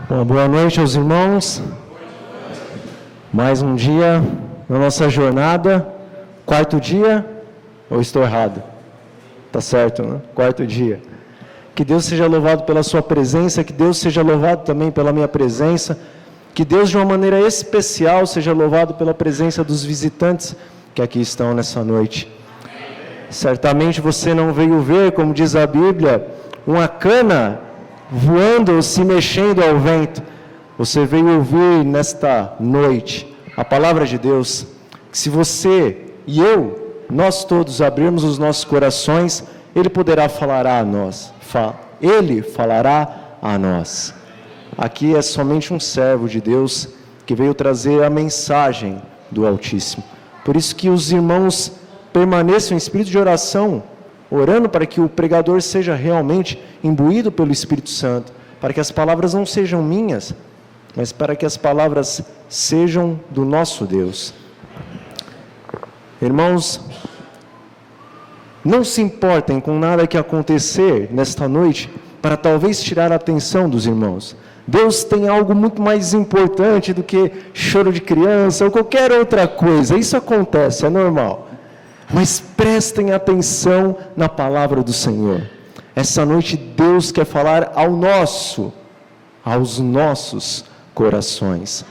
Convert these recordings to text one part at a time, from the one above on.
Bom, boa noite aos irmãos. Mais um dia na nossa jornada. Quarto dia, ou estou errado? Tá certo, né? Quarto dia. Que Deus seja louvado pela sua presença, que Deus seja louvado também pela minha presença, que Deus de uma maneira especial seja louvado pela presença dos visitantes que aqui estão nessa noite. Certamente você não veio ver, como diz a Bíblia, uma cana voando ou se mexendo ao vento. Você veio ouvir nesta noite a palavra de Deus, que se você e eu, nós todos abrirmos os nossos corações, Ele poderá falar a nós. Ele falará a nós. Aqui é somente um servo de Deus que veio trazer a mensagem do Altíssimo. Por isso que os irmãos permaneçam em espírito de oração, orando para que o pregador seja realmente imbuído pelo Espírito Santo, para que as palavras não sejam minhas, mas para que as palavras sejam do nosso Deus. Irmãos, não se importem com nada que acontecer nesta noite, para talvez tirar a atenção dos irmãos. Deus tem algo muito mais importante do que choro de criança ou qualquer outra coisa. Isso acontece, é normal. Mas prestem atenção na palavra do Senhor. Essa noite Deus quer falar aos nossos corações.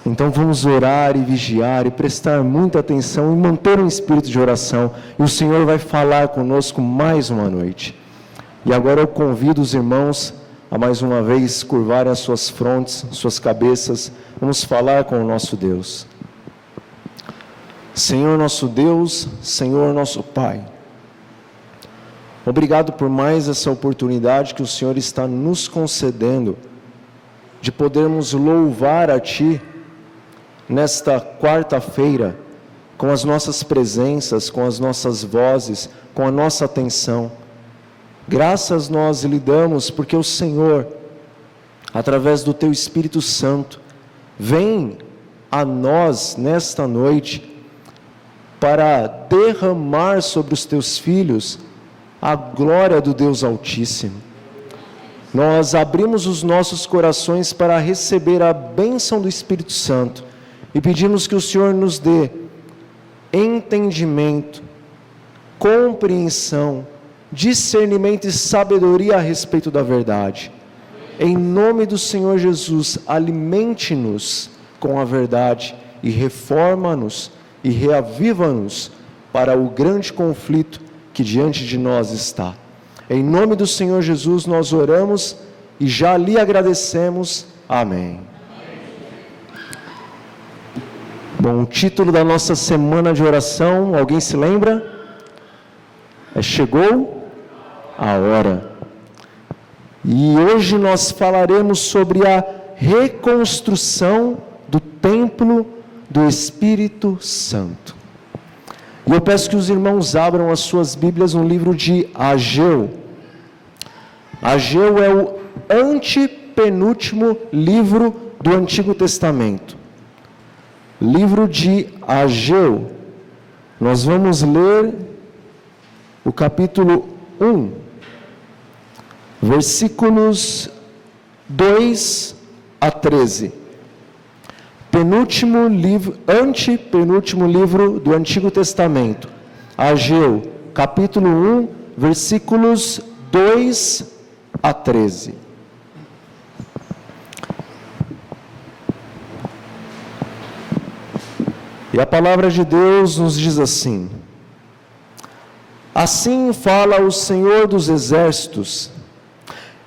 Então vamos orar e vigiar e prestar muita atenção e manter um espírito de oração. E o Senhor vai falar conosco mais uma noite. E agora eu convido os irmãos a mais uma vez curvarem as suas frontes, suas cabeças. Vamos falar com o nosso Deus. Senhor nosso Deus, Senhor nosso Pai, obrigado por mais essa oportunidade que o Senhor está nos concedendo, de podermos louvar a Ti, nesta quarta-feira, com as nossas presenças, com as nossas vozes, com a nossa atenção. Graças nós lhe damos, porque o Senhor, através do Teu Espírito Santo, vem a nós nesta noite, para derramar sobre os teus filhos a glória do Deus Altíssimo. Nós abrimos os nossos corações para receber a bênção do Espírito Santo e pedimos que o Senhor nos dê entendimento, compreensão, discernimento e sabedoria a respeito da verdade. Em nome do Senhor Jesus, alimente-nos com a verdade e reforma-nos e reaviva-nos para o grande conflito que diante de nós está. Em nome do Senhor Jesus nós oramos e já lhe agradecemos. Amém. Bom, o título da nossa semana de oração, alguém se lembra? Chegou a hora. E hoje nós falaremos sobre a reconstrução do templo do Espírito Santo. E eu peço que os irmãos abram as suas Bíblias no livro de Ageu. Ageu é o antepenúltimo livro do Antigo Testamento. Livro de Ageu. Nós vamos ler o capítulo 1, versículos 2 a 13. Antepenúltimo livro do Antigo Testamento. Ageu, capítulo 1, versículos 2 a 13. E a palavra de Deus nos diz assim: assim fala o Senhor dos Exércitos.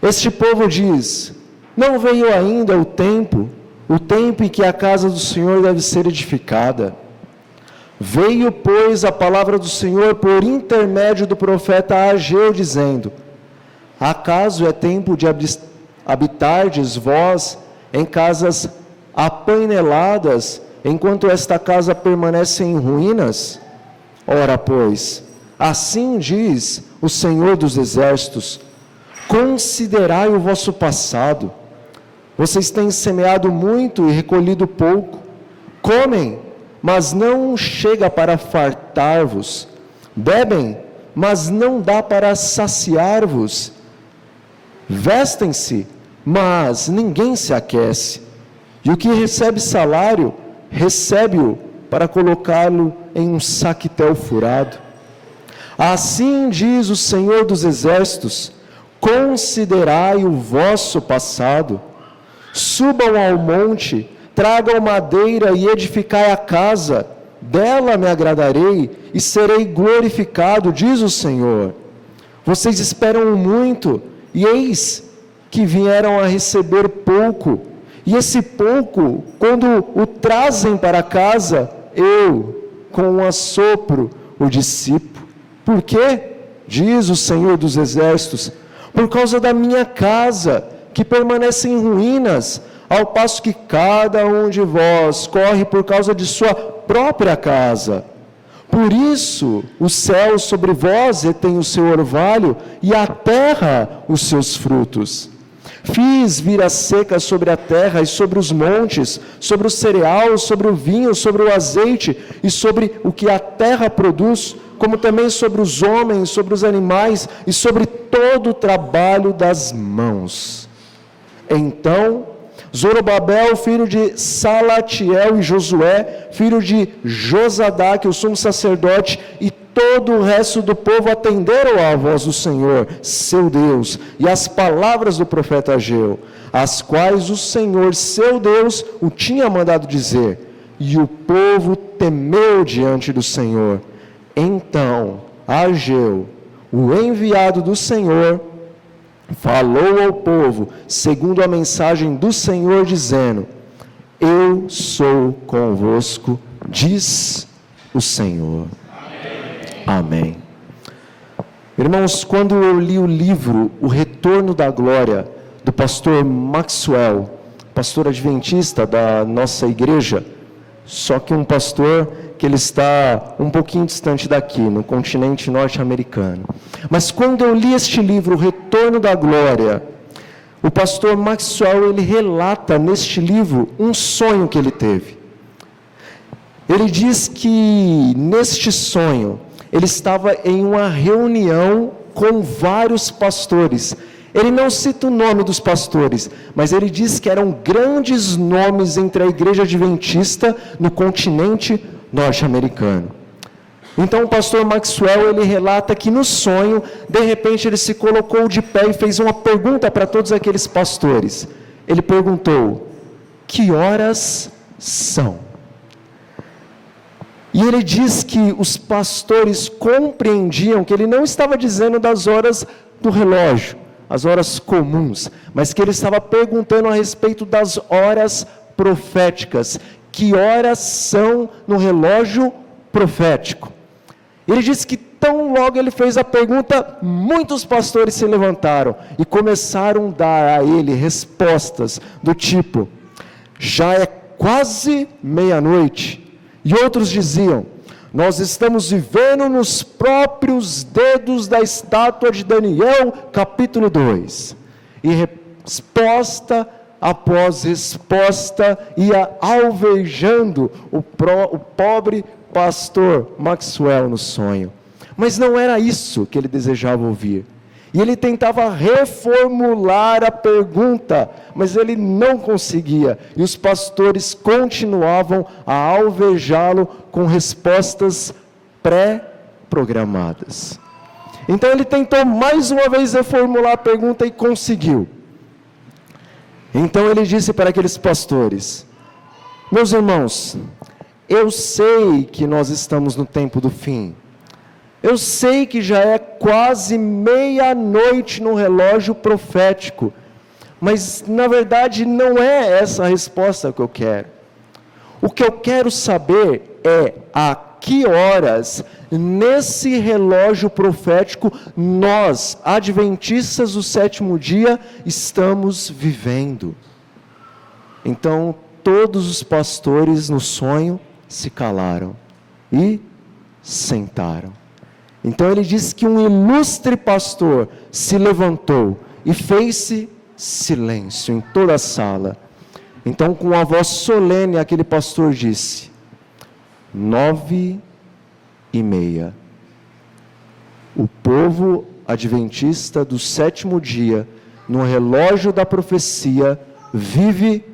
Este povo diz: não veio ainda o tempo em que a casa do Senhor deve ser edificada. Veio, pois, a palavra do Senhor por intermédio do profeta Ageu, dizendo: acaso é tempo de habitardes vós em casas apaineladas, enquanto esta casa permanece em ruínas? Ora, pois, assim diz o Senhor dos Exércitos: considerai o vosso passado. Vocês têm semeado muito e recolhido pouco. Comem, mas não chega para fartar-vos. Bebem, mas não dá para saciar-vos. Vestem-se, mas ninguém se aquece. E o que recebe salário, recebe-o para colocá-lo em um saquetel furado. Assim diz o Senhor dos Exércitos: considerai o vosso passado. Subam ao monte, tragam madeira e edificai a casa. Dela me agradarei e serei glorificado, diz o Senhor. Vocês esperam muito, e eis que vieram a receber pouco. E esse pouco, quando o trazem para casa, eu, com um assopro, o dissipo. Por quê? Diz o Senhor dos Exércitos: por causa da minha casa, que permanece em ruínas, ao passo que cada um de vós corre por causa de sua própria casa. Por isso, o céu sobre vós retém o seu orvalho, e a terra os seus frutos. Fiz vir a seca sobre a terra e sobre os montes, sobre o cereal, sobre o vinho, sobre o azeite e sobre o que a terra produz, como também sobre os homens, sobre os animais e sobre todo o trabalho das mãos. Então, Zorobabel, filho de Salatiel, e Josué, filho de Josadaque, o sumo sacerdote, e todo o resto do povo atenderam à voz do Senhor, seu Deus, e às palavras do profeta Ageu, as quais o Senhor, seu Deus, o tinha mandado dizer. E o povo temeu diante do Senhor. Então, Ageu, o enviado do Senhor, falou ao povo, segundo a mensagem do Senhor, dizendo: eu sou convosco, diz o Senhor. Amém. Irmãos, quando eu li o livro O Retorno da Glória, do pastor Maxwell, pastor adventista da nossa igreja, só que um pastor que ele está um pouquinho distante daqui, no continente norte-americano. Mas quando eu li este livro, O Retorno da Glória, o pastor Maxwell, ele relata neste livro um sonho que ele teve. Ele diz que neste sonho, ele estava em uma reunião com vários pastores. Ele não cita o nome dos pastores, mas ele diz que eram grandes nomes entre a igreja adventista no continente norte-americano. Então o pastor Maxwell, ele relata que no sonho, de repente ele se colocou de pé e fez uma pergunta para todos aqueles pastores. Ele perguntou: que horas são? E ele diz que os pastores compreendiam que ele não estava dizendo das horas do relógio, as horas comuns, mas que ele estava perguntando a respeito das horas proféticas. Que horas são no relógio profético? Ele disse que tão logo ele fez a pergunta, muitos pastores se levantaram e começaram a dar a ele respostas do tipo: já é quase meia-noite. E outros diziam: nós estamos vivendo nos próprios dedos da estátua de Daniel, capítulo 2. E resposta após resposta ia alvejando o pobre pastor Maxwell no sonho. Mas não era isso que ele desejava ouvir. E ele tentava reformular a pergunta, mas ele não conseguia. E os pastores continuavam a alvejá-lo com respostas pré-programadas. Então ele tentou mais uma vez reformular a pergunta e conseguiu. Então ele disse para aqueles pastores: meus irmãos, eu sei que nós estamos no tempo do fim. Eu sei que já é quase meia-noite no relógio profético, mas na verdade não é essa a resposta que eu quero. O que eu quero saber é a que horas, nesse relógio profético, nós, adventistas do sétimo dia, estamos vivendo. Então, todos os pastores no sonho se calaram e sentaram. Então ele diz que um ilustre pastor se levantou e fez-se silêncio em toda a sala. Então, com a voz solene, aquele pastor disse: 9:30. O povo adventista do sétimo dia no relógio da profecia, vive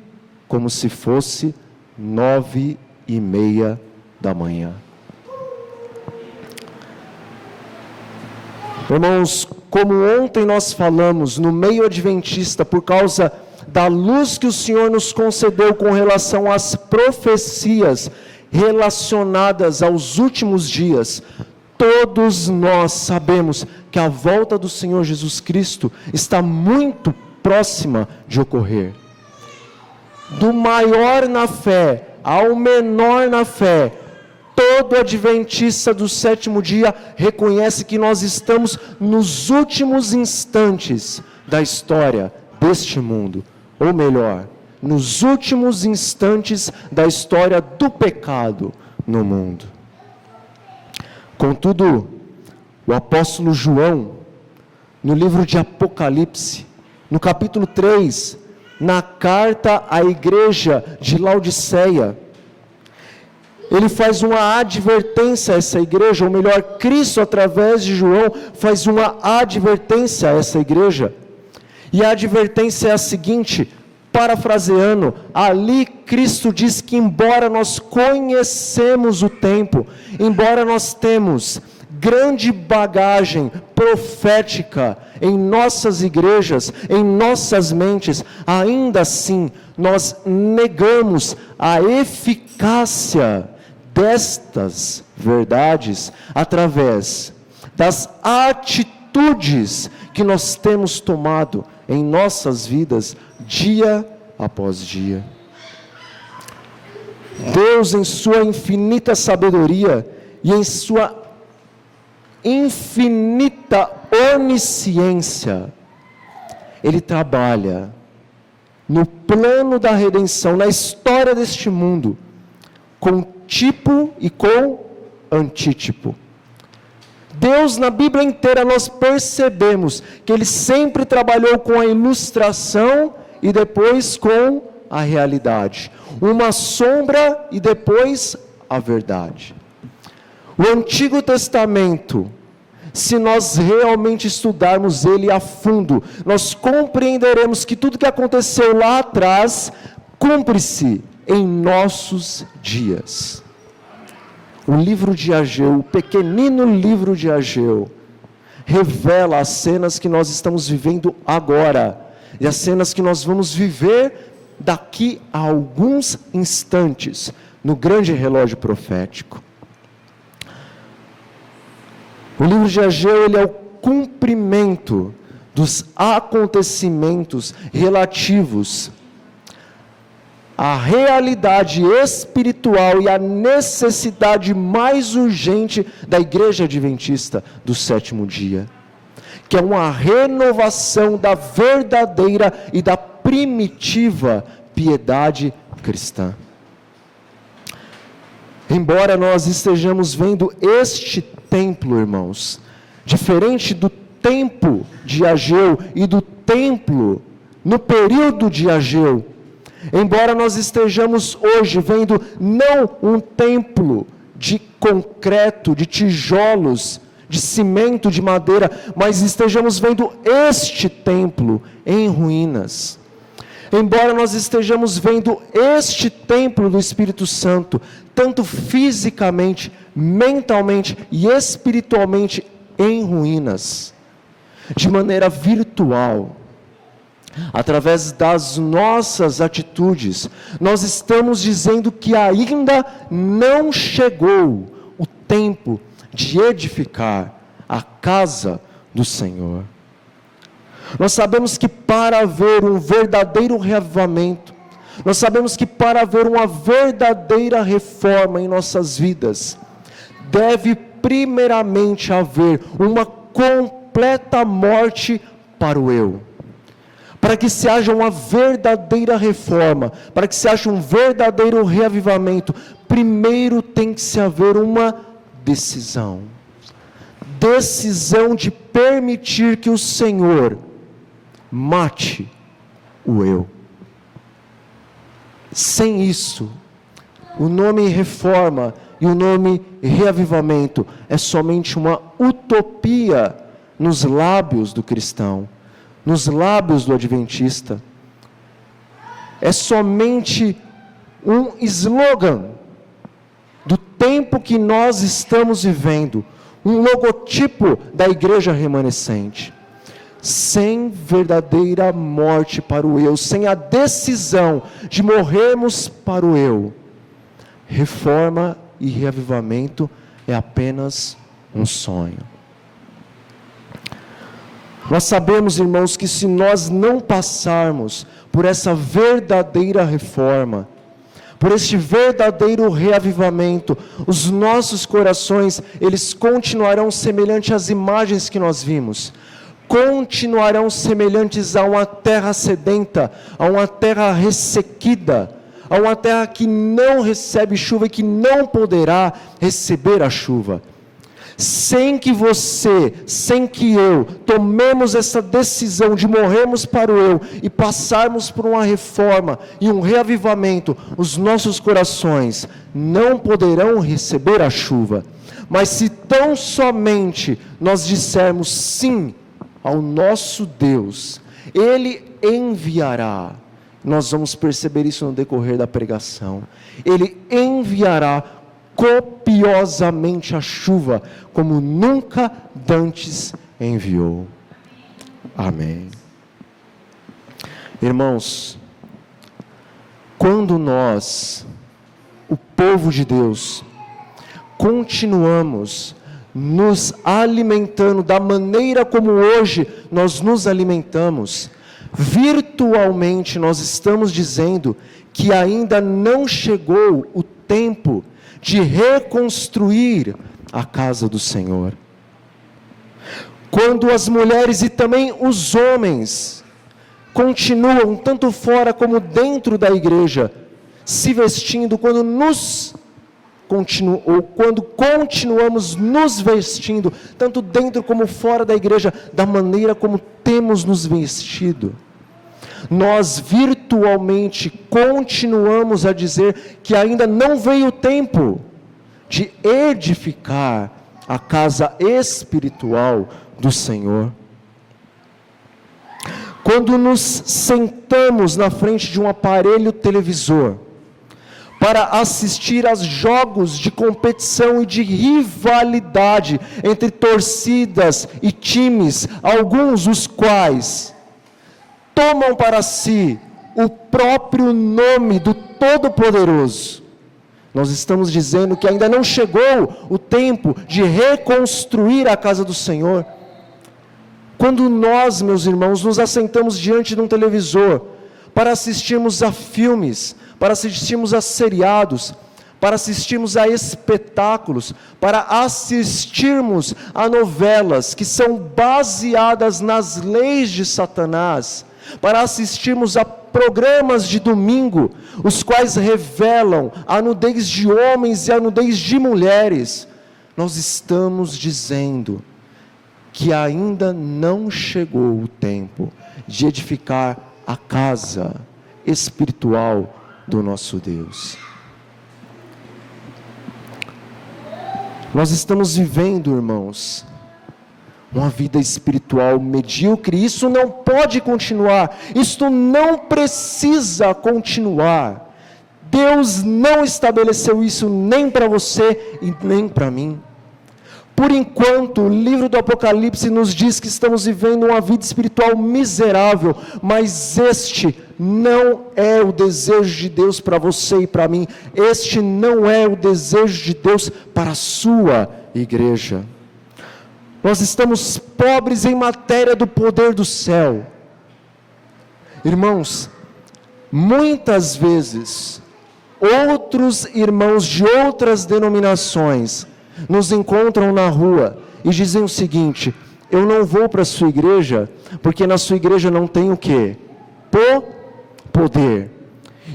como se fosse 9:30 da manhã. Irmãos, como ontem nós falamos, no meio adventista, por causa da luz que o Senhor nos concedeu com relação às profecias relacionadas aos últimos dias, todos nós sabemos que a volta do Senhor Jesus Cristo está muito próxima de ocorrer. Do maior na fé ao menor na fé, todo adventista do sétimo dia reconhece que nós estamos nos últimos instantes da história deste mundo, ou melhor, nos últimos instantes da história do pecado no mundo. Contudo, o apóstolo João, no livro de Apocalipse, no capítulo 3, na carta à igreja de Laodiceia, ele faz uma advertência a essa igreja, ou melhor, Cristo através de João faz uma advertência a essa igreja, e a advertência é a seguinte, parafraseando, ali Cristo diz que embora nós conhecemos o tempo, embora nós temos grande bagagem profética em nossas igrejas, em nossas mentes, ainda assim nós negamos a eficácia destas verdades através das atitudes que nós temos tomado em nossas vidas dia após dia. Deus, em sua infinita sabedoria e em sua infinita onisciência, Ele trabalha no plano da redenção, na história deste mundo, com tipo e com antítipo. Deus, na Bíblia inteira, nós percebemos que Ele sempre trabalhou com a ilustração e depois com a realidade. Uma sombra e depois a verdade. O Antigo Testamento, se nós realmente estudarmos ele a fundo, nós compreenderemos que tudo que aconteceu lá atrás, cumpre-se em nossos dias. O livro de Ageu, o pequenino livro de Ageu, revela as cenas que nós estamos vivendo agora, e as cenas que nós vamos viver daqui a alguns instantes, no grande relógio profético. O livro de Ageu, ele é o cumprimento dos acontecimentos relativos à realidade espiritual e à necessidade mais urgente da igreja adventista do sétimo dia, que é uma renovação da verdadeira e da primitiva piedade cristã. Embora nós estejamos vendo este templo, irmãos, diferente do tempo de Ageu e do templo no período de Ageu, embora nós estejamos hoje vendo não um templo de concreto, de tijolos, de cimento, de madeira, mas estejamos vendo este templo em ruínas. Embora nós estejamos vendo este templo do Espírito Santo, tanto fisicamente, mentalmente e espiritualmente em ruínas, de maneira virtual, através das nossas atitudes, nós estamos dizendo que ainda não chegou o tempo de edificar a casa do Senhor. Nós sabemos que para haver um verdadeiro reavivamento, nós sabemos que para haver uma verdadeira reforma em nossas vidas, deve primeiramente haver uma completa morte para o eu. Para que se haja uma verdadeira reforma, para que se haja um verdadeiro reavivamento, primeiro tem que se haver uma decisão. Decisão de permitir que o Senhor mate o eu. Sem isso, o nome reforma e o nome reavivamento é somente uma utopia nos lábios do cristão, nos lábios do adventista. É somente um slogan do tempo que nós estamos vivendo, um logotipo da igreja remanescente. Sem verdadeira morte para o eu, sem a decisão de morrermos para o eu, reforma e reavivamento é apenas um sonho. Nós sabemos, irmãos, que se nós não passarmos por essa verdadeira reforma, por este verdadeiro reavivamento, os nossos corações, eles continuarão semelhantes às imagens que nós vimos, continuarão semelhantes a uma terra sedenta, a uma terra ressequida, a uma terra que não recebe chuva e que não poderá receber a chuva. Sem que você, sem que eu, tomemos essa decisão de morrermos para o eu e passarmos por uma reforma e um reavivamento, os nossos corações não poderão receber a chuva. Mas se tão somente nós dissermos sim ao nosso Deus, Ele enviará. Nós vamos perceber isso no decorrer da pregação. Ele enviará copiosamente a chuva, como nunca dantes enviou. Amém. Irmãos, quando nós, o povo de Deus, continuamos nos alimentando da maneira como hoje nós nos alimentamos, virtualmente nós estamos dizendo que ainda não chegou o tempo de reconstruir a casa do Senhor. Quando as mulheres e também os homens continuam, tanto fora como dentro da igreja, se vestindo, quando continuamos nos vestindo, tanto dentro como fora da igreja, da maneira como temos nos vestido, nós virtualmente continuamos a dizer que ainda não veio o tempo de edificar a casa espiritual do Senhor. Quando nos sentamos na frente de um aparelho televisor para assistir a jogos de competição e de rivalidade entre torcidas e times, alguns os quais tomam para si o próprio nome do Todo-Poderoso, nós estamos dizendo que ainda não chegou o tempo de reconstruir a casa do Senhor. Quando nós, meus irmãos, nos assentamos diante de um televisor para assistirmos a filmes, para assistirmos a seriados, para assistirmos a espetáculos, para assistirmos a novelas que são baseadas nas leis de Satanás, para assistirmos a programas de domingo, os quais revelam a nudez de homens e a nudez de mulheres, nós estamos dizendo que ainda não chegou o tempo de edificar a casa espiritual do nosso Deus. Nós estamos vivendo, irmãos, uma vida espiritual medíocre. Isso não pode continuar, isto não precisa continuar. Deus não estabeleceu isso nem para você e nem para mim. Por enquanto, o livro do Apocalipse nos diz que estamos vivendo uma vida espiritual miserável, mas este não é o desejo de Deus para você e para mim. Este não é o desejo de Deus para a sua igreja. Nós estamos pobres em matéria do poder do céu. Irmãos, muitas vezes, outros irmãos de outras denominações nos encontram na rua e dizem o seguinte: eu não vou para a sua igreja, porque na sua igreja não tem o quê? Poder.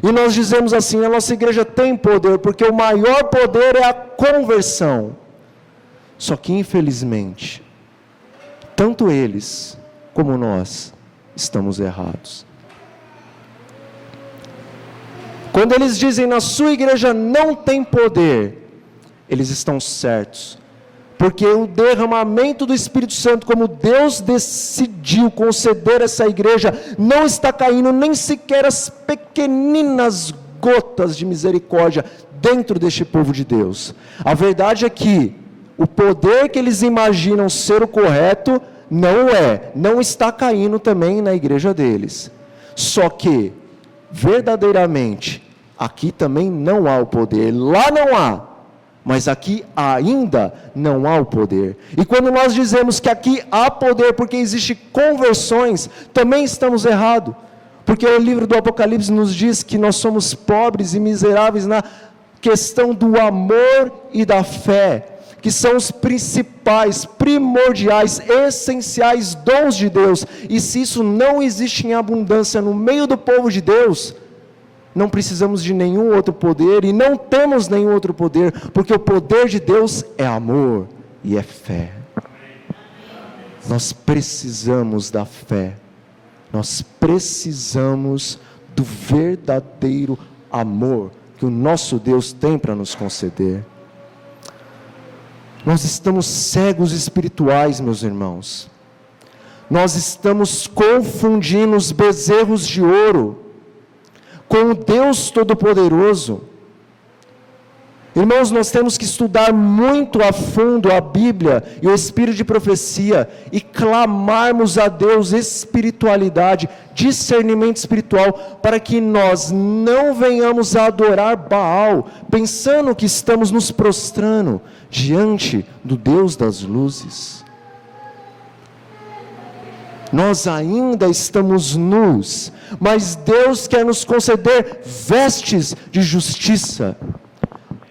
E nós dizemos assim: a nossa igreja tem poder, porque o maior poder é a conversão. Só que infelizmente, tanto eles como nós estamos errados. Quando eles dizem na sua igreja não tem poder, eles estão certos, Porque o derramamento do Espírito Santo, como Deus decidiu conceder a essa igreja, não está caindo nem sequer as pequeninas gotas de misericórdia dentro deste povo de Deus. A verdade é que o poder que eles imaginam ser o correto, não está caindo também na igreja deles. Só que, verdadeiramente, aqui também não há o poder, lá não há. Mas aqui ainda não há o poder. E quando nós dizemos que aqui há poder porque existem conversões, também estamos errados. Porque o livro do Apocalipse nos diz que nós somos pobres e miseráveis na questão do amor e da fé, que são os principais, primordiais, essenciais dons de Deus. E se isso não existe em abundância no meio do povo de Deus, não precisamos de nenhum outro poder, e não temos nenhum outro poder, porque o poder de Deus é amor e é fé. Nós precisamos da fé, nós precisamos do verdadeiro amor que o nosso Deus tem para nos conceder. Nós estamos cegos espirituais, meus irmãos. Nós estamos confundindo os bezerros de ouro com o Deus Todo-Poderoso. Irmãos, nós temos que estudar muito a fundo a Bíblia e o Espírito de profecia e clamarmos a Deus espiritualidade, discernimento espiritual, para que nós não venhamos a adorar Baal, pensando que estamos nos prostrando diante do Deus das luzes. Nós ainda estamos nus, mas Deus quer nos conceder vestes de justiça.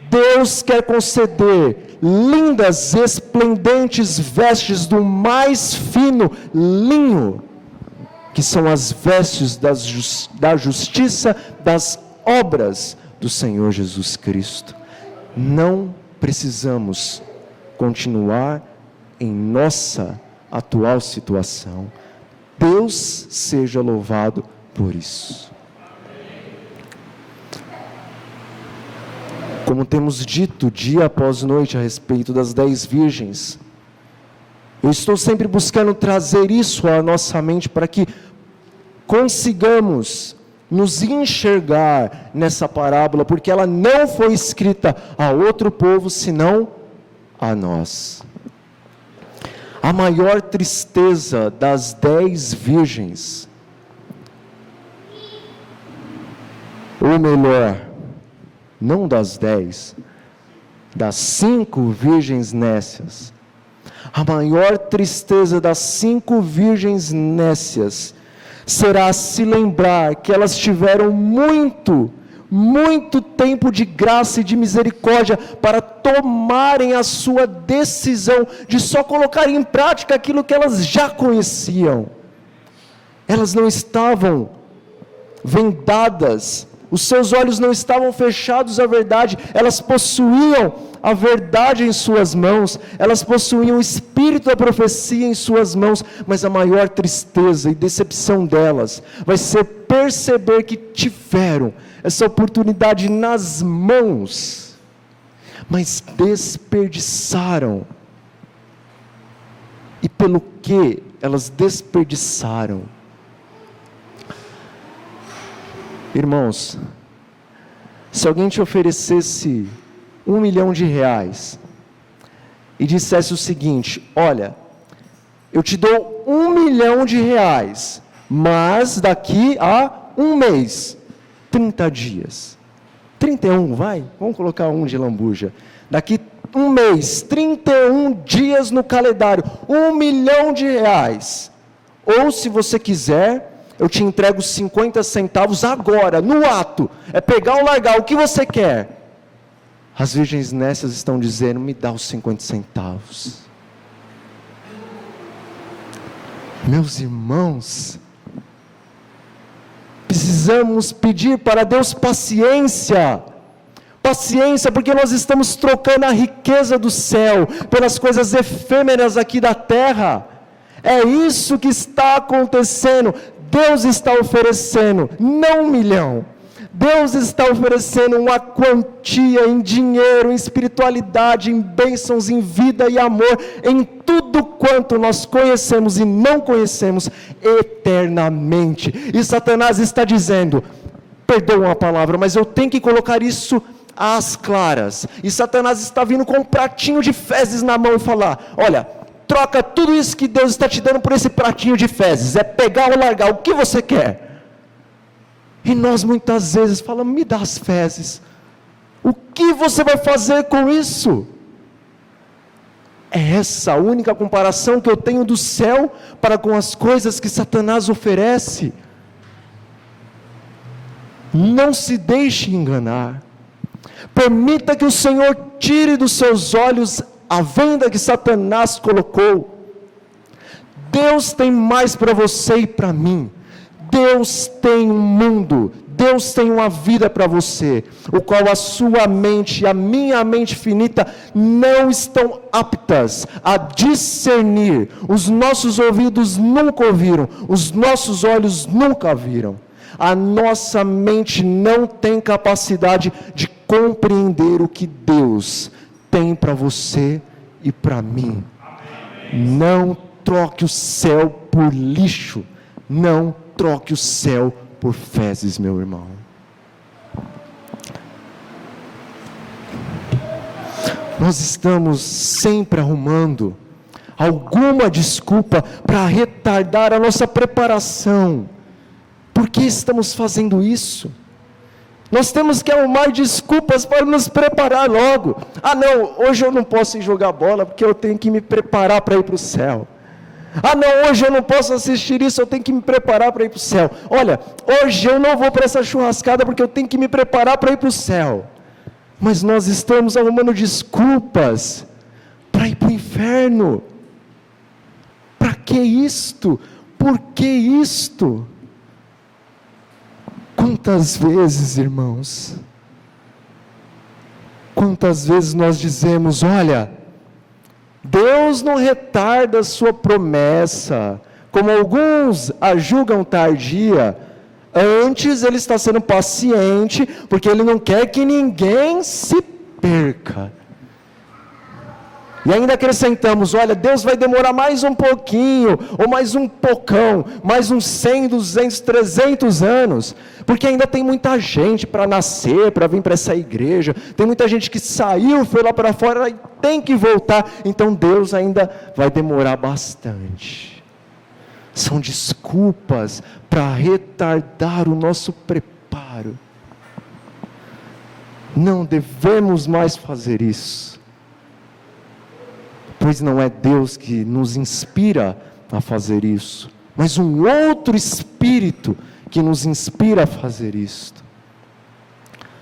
Deus quer conceder lindas, esplendentes vestes do mais fino linho, que são as vestes da justiça das obras do Senhor Jesus Cristo. Não precisamos continuar em nossa atual situação. Deus seja louvado por isso. Como temos dito dia após noite a respeito das 10 virgens, eu estou sempre buscando trazer isso à nossa mente para que consigamos nos enxergar nessa parábola, porque ela não foi escrita a outro povo senão a nós. A maior tristeza das 10 virgens, ou melhor, não das 10, das 5 virgens nécias, a maior tristeza das 5 virgens nécias, será se lembrar que elas tiveram muito tempo de graça e de misericórdia para tomarem a sua decisão de só colocar em prática aquilo que elas já conheciam. Elas não estavam vendadas, os seus olhos não estavam fechados à verdade, elas possuíam a verdade em suas mãos, elas possuíam o espírito da profecia em suas mãos, mas a maior tristeza e decepção delas vai ser perceber que tiveram essa oportunidade nas mãos, mas desperdiçaram. E pelo que elas desperdiçaram? Irmãos, se alguém te oferecesse R$1 milhão e dissesse o seguinte: olha, eu te dou R$1 milhão, mas daqui a um mês, 30 dias, 31, vai, vamos colocar um de lambuja, daqui um mês, 31 dias no calendário, R$1 milhão, ou se você quiser, eu te entrego 50 centavos agora, no ato, é pegar ou largar, o que você quer? As virgens nécias estão dizendo: me dá os 50 centavos. Meus irmãos, precisamos pedir para Deus paciência, porque nós estamos trocando a riqueza do céu pelas coisas efêmeras aqui da terra. É isso que está acontecendo. Deus está oferecendo não 1 milhão, Deus está oferecendo uma quantia em dinheiro, em espiritualidade, em bênçãos, em vida e amor, em tudo quanto nós conhecemos e não conhecemos eternamente. E Satanás está dizendo, perdoa a palavra, mas eu tenho que colocar isso às claras. E Satanás está vindo com um pratinho de fezes na mão e falar, olha, troca tudo isso que Deus está te dando por esse pratinho de fezes, é pegar ou largar, o que você quer? E nós muitas vezes falamos, me dá as fezes, o que você vai fazer com isso? É essa a única comparação que eu tenho do céu para com as coisas que Satanás oferece. Não se deixe enganar, permita que o Senhor tire dos seus olhos a venda que Satanás colocou. Deus tem mais para você e para mim. Deus tem um mundo, Deus tem uma vida para você, o qual a sua mente e a minha mente finita não estão aptas a discernir. Os nossos ouvidos nunca ouviram, os nossos olhos nunca viram. A nossa mente não tem capacidade de compreender o que Deus tem para você e para mim. Não troque o céu por lixo, não troque o céu por fezes, meu irmão. Nós estamos sempre arrumando alguma desculpa para retardar a nossa preparação. Por que estamos fazendo isso? Nós temos que arrumar desculpas para nos preparar logo. Ah não, hoje eu não posso ir jogar bola porque eu tenho que me preparar para ir para o céu. Ah não, hoje eu não posso assistir isso, eu tenho que me preparar para ir para o céu. Olha, hoje eu não vou para essa churrascada porque eu tenho que me preparar para ir para o céu. Mas nós estamos arrumando desculpas para ir para o inferno. Para que isto? Por que isto? Quantas vezes, irmãos, quantas vezes nós dizemos, olha, Deus não retarda a sua promessa, como alguns a julgam tardia, antes Ele está sendo paciente, porque Ele não quer que ninguém se perca. E ainda acrescentamos, olha, Deus vai demorar mais um pouquinho, ou mais um pocão, mais uns 100, 200, 300 anos, porque ainda tem muita gente para nascer, para vir para essa igreja, tem muita gente que saiu, foi lá para fora e tem que voltar, então Deus ainda vai demorar bastante. São desculpas para retardar o nosso preparo. Não devemos mais fazer isso. Pois não é Deus que nos inspira a fazer isso, mas um outro Espírito que nos inspira a fazer isto.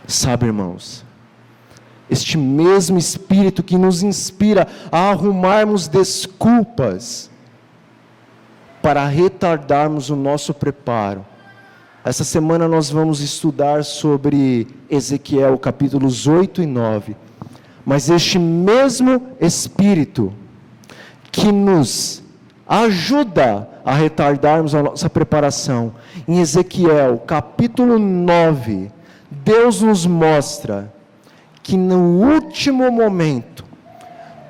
Sabe, irmãos, este mesmo Espírito que nos inspira a arrumarmos desculpas para retardarmos o nosso preparo. Essa semana nós vamos estudar sobre Ezequiel, capítulos 8 e 9. Mas este mesmo Espírito que nos ajuda a retardarmos a nossa preparação, em Ezequiel capítulo 9, Deus nos mostra que no último momento,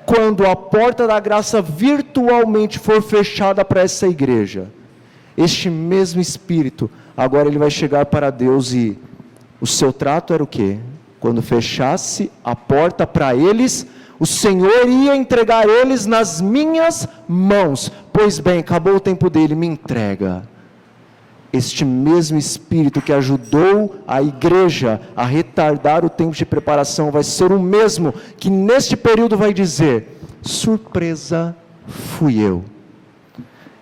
quando a porta da graça virtualmente for fechada para essa igreja, este mesmo Espírito, agora ele vai chegar para Deus e o seu trato era o quê? Quando fechasse a porta para eles, o Senhor ia entregar eles nas minhas mãos. Pois bem, acabou o tempo dele, me entrega. Este mesmo Espírito que ajudou a igreja a retardar o tempo de preparação, vai ser o mesmo que neste período vai dizer, surpresa, fui eu.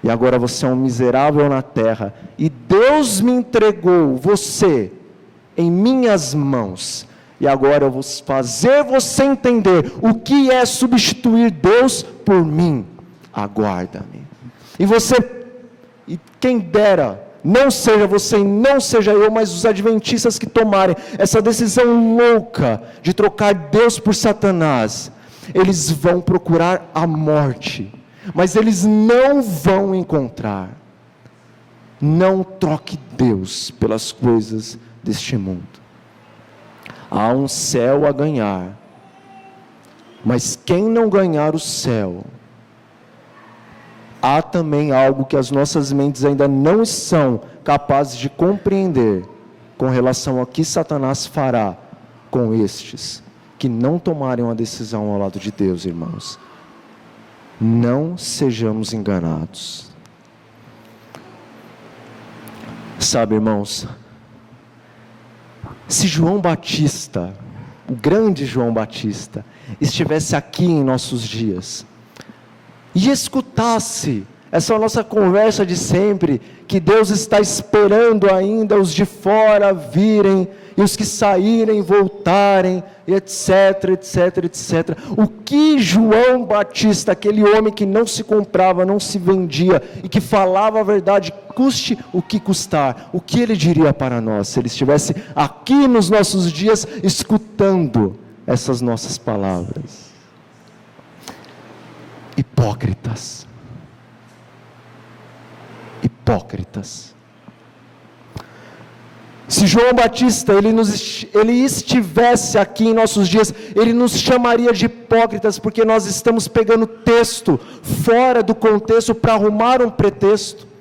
E agora você é um miserável na terra, e Deus me entregou você em minhas mãos. E agora eu vou fazer você entender o que é substituir Deus por mim. Aguarda-me. E você, e quem dera, não seja você e não seja eu, mas os adventistas que tomarem essa decisão louca de trocar Deus por Satanás, eles vão procurar a morte, mas eles não vão encontrar. Não troque Deus pelas coisas deste mundo. Há um céu a ganhar, mas quem não ganhar o céu, há também algo que as nossas mentes ainda não são capazes de compreender com relação ao que Satanás fará com estes que não tomarem uma decisão ao lado de Deus, irmãos. Não sejamos enganados. Sabe, irmãos, se João Batista, o grande João Batista, estivesse aqui em nossos dias e escutasse essa nossa conversa de sempre, que Deus está esperando ainda os de fora virem, e os que saírem voltarem, etc, etc, etc. O que João Batista, aquele homem que não se comprava, não se vendia, e que falava a verdade, custe o que custar, o que ele diria para nós, se ele estivesse aqui nos nossos dias, escutando essas nossas palavras? Hipócritas. Hipócritas. Se João Batista, ele estivesse aqui em nossos dias, ele nos chamaria de hipócritas, porque nós estamos pegando texto fora do contexto para arrumar um pretexto.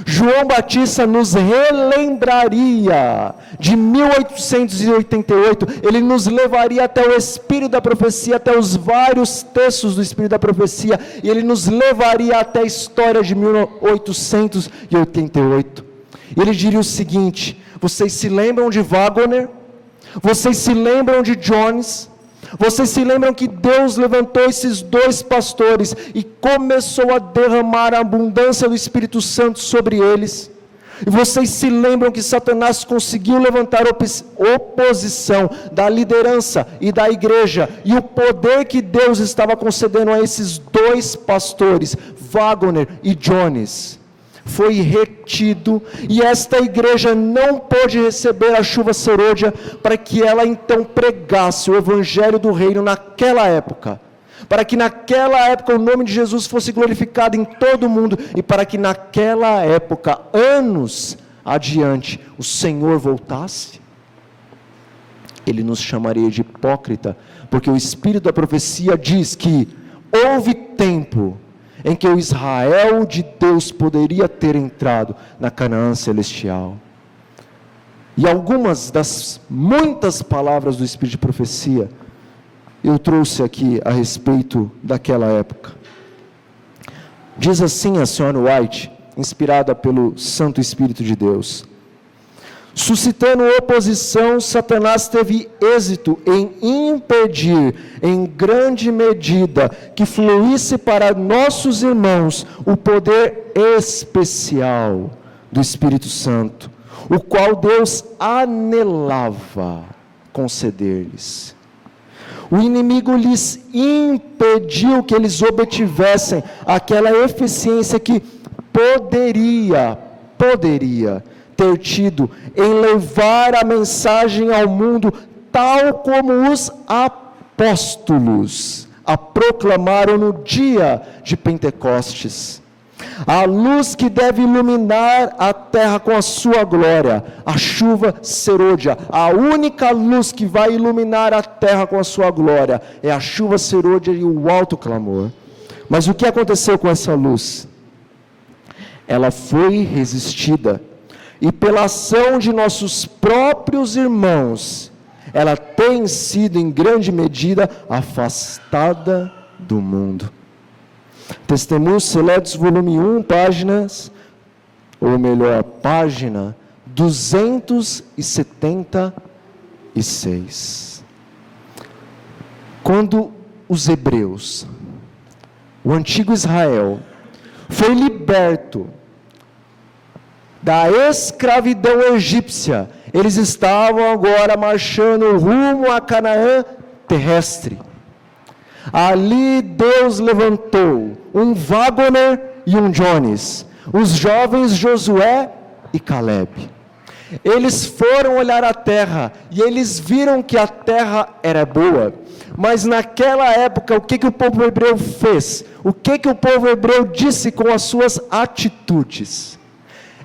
João Batista nos relembraria de 1888, ele nos levaria até o Espírito da Profecia, até os vários textos do Espírito da Profecia, e ele nos levaria até a história de 1888. E ele diria o seguinte: vocês se lembram de Wagner? Vocês se lembram de Jones? Vocês se lembram que Deus levantou esses dois pastores e começou a derramar a abundância do Espírito Santo sobre eles? E vocês se lembram que Satanás conseguiu levantar oposição da liderança e da igreja, e o poder que Deus estava concedendo a esses dois pastores, Wagner e Jones, foi retido, e esta igreja não pôde receber a chuva serôdia para que ela então pregasse o evangelho do reino naquela época, para que naquela época o nome de Jesus fosse glorificado em todo o mundo, e para que naquela época, anos adiante, o Senhor voltasse. Ele nos chamaria de hipócrita, porque o Espírito da Profecia diz que houve tempo em que o Israel de Deus poderia ter entrado na Canaã celestial. E algumas das muitas palavras do Espírito de Profecia, eu trouxe aqui a respeito daquela época. Diz assim a senhora White, inspirada pelo Santo Espírito de Deus: suscitando oposição, Satanás teve êxito em impedir, em grande medida, que fluísse para nossos irmãos o poder especial do Espírito Santo, o qual Deus anelava conceder-lhes. O inimigo lhes impediu que eles obtivessem aquela eficiência que poderia ter tido em levar a mensagem ao mundo, tal como os apóstolos a proclamaram no dia de Pentecostes. A luz que deve iluminar a terra com a sua glória, a chuva serôdia, a única luz que vai iluminar a terra com a sua glória, é a chuva serôdia e o alto clamor. Mas o que aconteceu com essa luz? Ela foi resistida, e pela ação de nossos próprios irmãos, ela tem sido em grande medida afastada do mundo. Testemunhos Seletos, volume 1, páginas, ou melhor, página 276. Quando os hebreus, o antigo Israel, foi liberto da escravidão egípcia, eles estavam agora marchando rumo a Canaã terrestre. Ali Deus levantou um Wagner e um Jones, os jovens Josué e Caleb. Eles foram olhar a terra e eles viram que a terra era boa. Mas naquela época, o que o povo hebreu fez? O que o povo hebreu disse com as suas atitudes?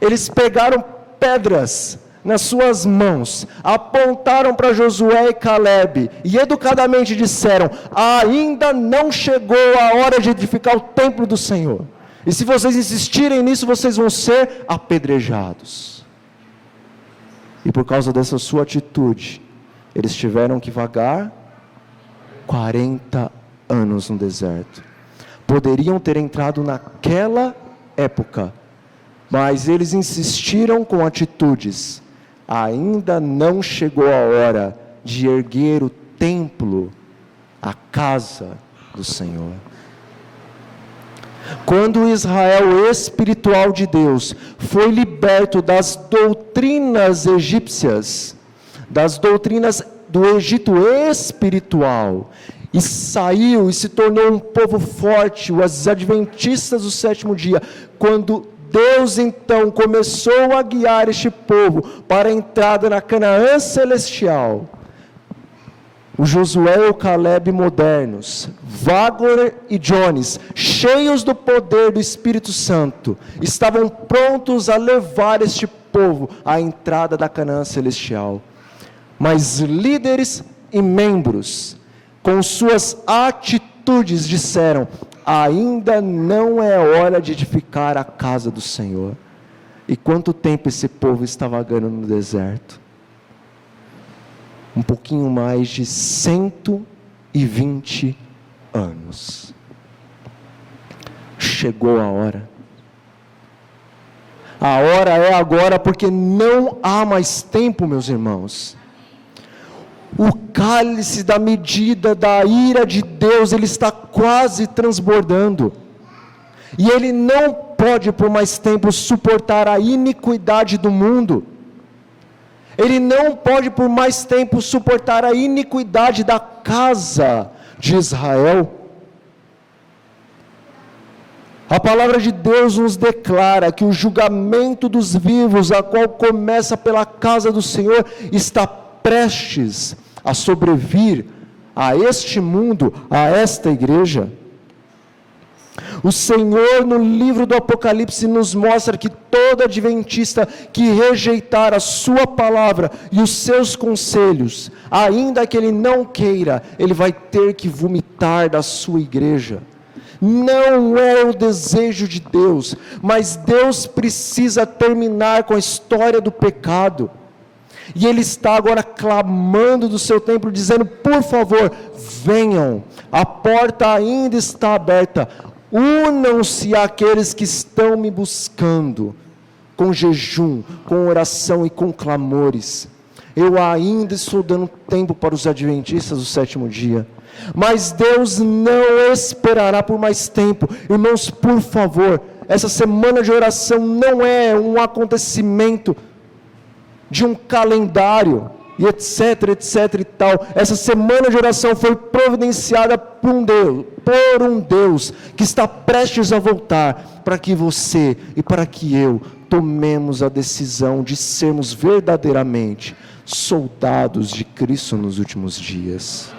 Eles pegaram pedras nas suas mãos, apontaram para Josué e Calebe, e educadamente disseram: ainda não chegou a hora de edificar o templo do Senhor, e se vocês insistirem nisso, vocês vão ser apedrejados. E por causa dessa sua atitude, eles tiveram que vagar 40 anos no deserto. Poderiam ter entrado naquela época, mas eles insistiram com atitudes. Ainda não chegou a hora de erguer o templo, a casa do Senhor. Quando o Israel espiritual de Deus foi liberto das doutrinas egípcias, das doutrinas do Egito espiritual, e saiu e se tornou um povo forte, os adventistas do sétimo dia, quando Deus então começou a guiar este povo para a entrada na Canaã celestial, o Josué e o Calebe modernos, Wagner e Jones, cheios do poder do Espírito Santo, estavam prontos a levar este povo à entrada da Canaã celestial. Mas líderes e membros, com suas atitudes, disseram: ainda não é hora de edificar a casa do Senhor. E quanto tempo esse povo está vagando no deserto? Um pouquinho mais de 120 anos. Chegou a hora. A hora é agora, porque não há mais tempo, meus irmãos. O cálice da medida da ira de Deus, ele está quase transbordando. E ele não pode por mais tempo suportar a iniquidade do mundo. Ele não pode por mais tempo suportar a iniquidade da casa de Israel. A palavra de Deus nos declara que o julgamento dos vivos, a qual começa pela casa do Senhor, está prestes a sobrevir a este mundo, a esta igreja. O Senhor, no livro do Apocalipse, nos mostra que todo adventista que rejeitar a sua palavra e os seus conselhos, ainda que ele não queira, ele vai ter que vomitar da sua igreja. Não é o desejo de Deus, mas Deus precisa terminar com a história do pecado. E Ele está agora clamando do seu templo, dizendo: por favor, venham, a porta ainda está aberta, unam-se àqueles que estão me buscando, com jejum, com oração e com clamores. Eu ainda estou dando tempo para os adventistas do sétimo dia, mas Deus não esperará por mais tempo. Irmãos, por favor, essa semana de oração não é um acontecimento de um calendário, e etc, etc e tal. Essa semana de oração foi providenciada por um Deus que está prestes a voltar, para que você e para que eu tomemos a decisão de sermos verdadeiramente soldados de Cristo nos últimos dias.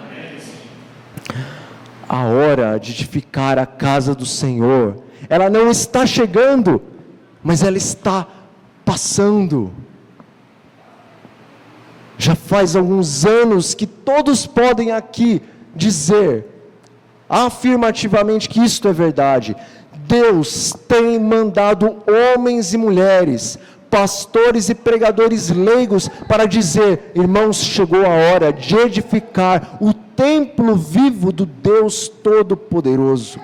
A hora de edificar a casa do Senhor, ela não está chegando, mas ela está passando. Já faz alguns anos que todos podem aqui dizer afirmativamente que isto é verdade. Deus tem mandado homens e mulheres, pastores e pregadores leigos, para dizer: irmãos, chegou a hora de edificar o templo vivo do Deus Todo-Poderoso.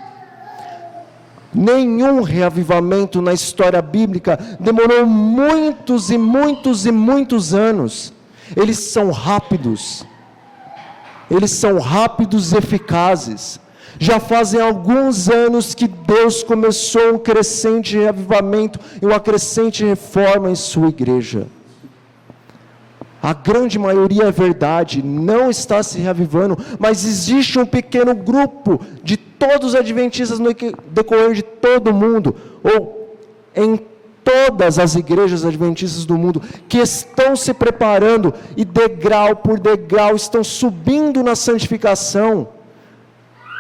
Nenhum reavivamento na história bíblica demorou muitos e muitos e muitos anos. Eles são rápidos e eficazes. Já fazem alguns anos que Deus começou um crescente reavivamento e uma crescente reforma em sua igreja. A grande maioria é verdade, não está se reavivando, mas existe um pequeno grupo de todos os adventistas no decorrer de todo o mundo, ou em todas as igrejas adventistas do mundo, que estão se preparando e degrau por degrau estão subindo na santificação,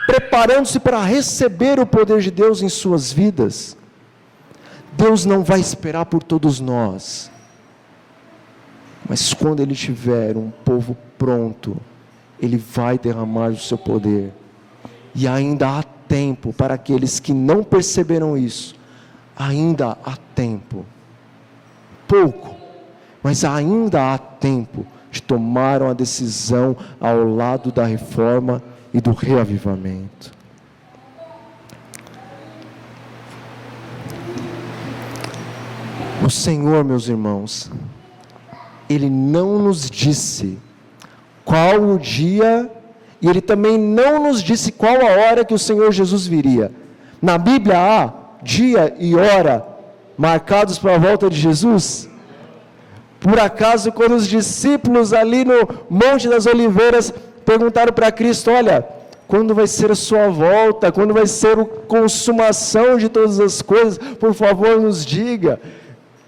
preparando-se para receber o poder de Deus em suas vidas. Deus não vai esperar por todos nós. Mas quando Ele tiver um povo pronto, Ele vai derramar o seu poder. E ainda há tempo para aqueles que não perceberam isso. Ainda há tempo. Pouco, mas ainda há tempo de tomar uma decisão ao lado da reforma e do reavivamento. O Senhor, meus irmãos, Ele não nos disse qual o dia, e Ele também não nos disse qual a hora que o Senhor Jesus viria. Na Bíblia há dia e hora marcados para a volta de Jesus? Por acaso, quando os discípulos ali no Monte das Oliveiras perguntaram para Cristo: olha, quando vai ser a sua volta? Quando vai ser a consumação de todas as coisas? Por favor, nos diga.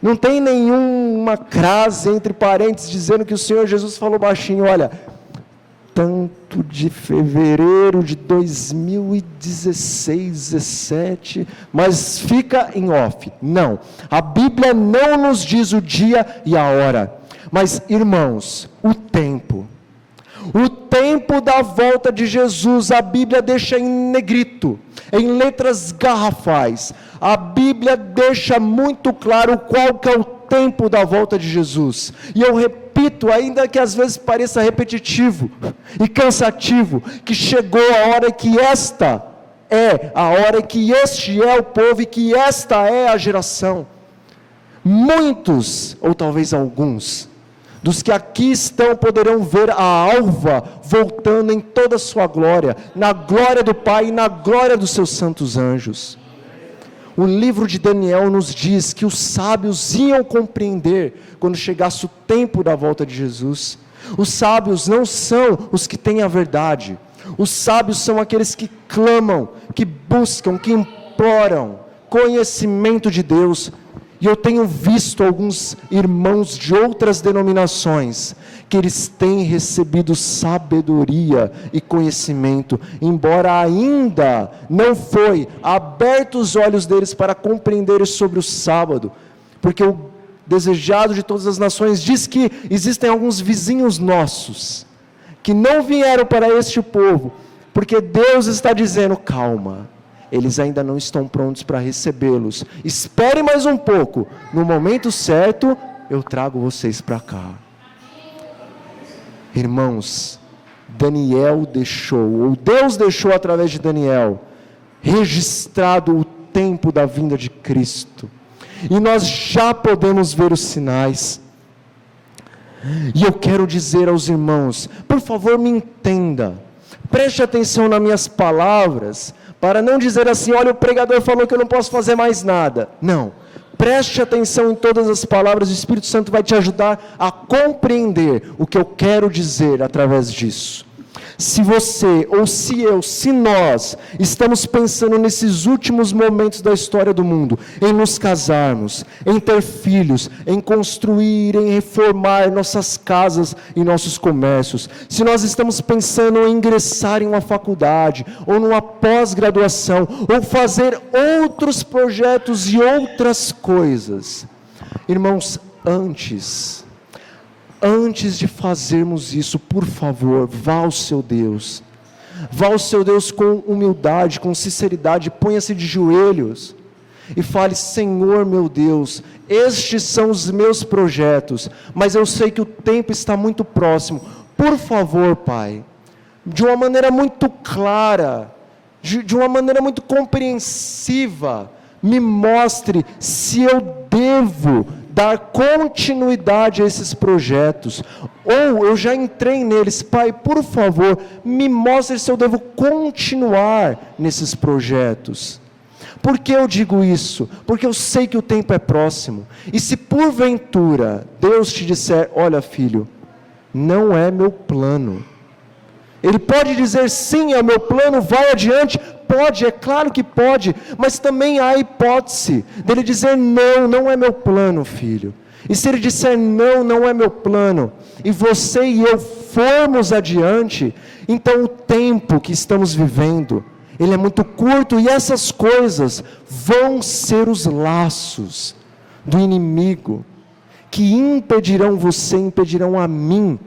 Não tem nenhuma crase entre parênteses dizendo que o Senhor Jesus falou baixinho: olha, tanto de fevereiro de 2016, 17, mas fica em off. Não, a Bíblia não nos diz o dia e a hora, mas irmãos, o tempo da volta de Jesus, a Bíblia deixa em negrito, em letras garrafais. A Bíblia deixa muito claro qual que é o tempo da volta de Jesus. E eu repito, ainda que às vezes pareça repetitivo e cansativo, que chegou a hora que esta é a hora, que este é o povo e que esta é a geração. Muitos, ou talvez alguns, dos que aqui estão poderão ver a alva voltando em toda a sua glória, na glória do Pai e na glória dos seus santos anjos. O livro de Daniel nos diz que os sábios iam compreender quando chegasse o tempo da volta de Jesus. Os sábios não são os que têm a verdade. Os sábios são aqueles que clamam, que buscam, que imploram conhecimento de Deus. E eu tenho visto alguns irmãos de outras denominações, que eles têm recebido sabedoria e conhecimento, embora ainda não foi aberto os olhos deles para compreenderem sobre o sábado, porque o desejado de todas as nações diz que existem alguns vizinhos nossos, que não vieram para este povo, porque Deus está dizendo: calma, eles ainda não estão prontos para recebê-los, espere mais um pouco, no momento certo, eu trago vocês para cá. Irmãos, Daniel deixou, ou Deus deixou através de Daniel, registrado o tempo da vinda de Cristo, e nós já podemos ver os sinais. E eu quero dizer aos irmãos, por favor me entenda, preste atenção nas minhas palavras, para não dizer assim: olha, o pregador falou que eu não posso fazer mais nada. Não, preste atenção em todas as palavras, o Espírito Santo vai te ajudar a compreender o que eu quero dizer através disso. Se você, ou se eu, se nós, estamos pensando nesses últimos momentos da história do mundo, em nos casarmos, em ter filhos, em construir, em reformar nossas casas e nossos comércios, se nós estamos pensando em ingressar em uma faculdade, ou numa pós-graduação, ou fazer outros projetos e outras coisas, irmãos, antes de fazermos isso, por favor, vá ao seu Deus com humildade, com sinceridade, ponha-se de joelhos, e fale: Senhor meu Deus, estes são os meus projetos, mas eu sei que o tempo está muito próximo, por favor Pai, de uma maneira muito clara, de uma maneira muito compreensiva, me mostre se eu devo dar continuidade a esses projetos, ou eu já entrei neles. Pai, por favor, me mostre se eu devo continuar nesses projetos. Por que eu digo isso? Porque eu sei que o tempo é próximo, e se porventura Deus te disser: olha filho, não é meu plano, Ele pode dizer: sim, é o meu plano, vai adiante. Pode, é claro que pode, mas também há a hipótese dele dizer: não, não é meu plano, filho. E se ele disser: não, não é meu plano, e você e eu formos adiante, então o tempo que estamos vivendo, ele é muito curto, e essas coisas vão ser os laços do inimigo, que impedirão você, impedirão a mim,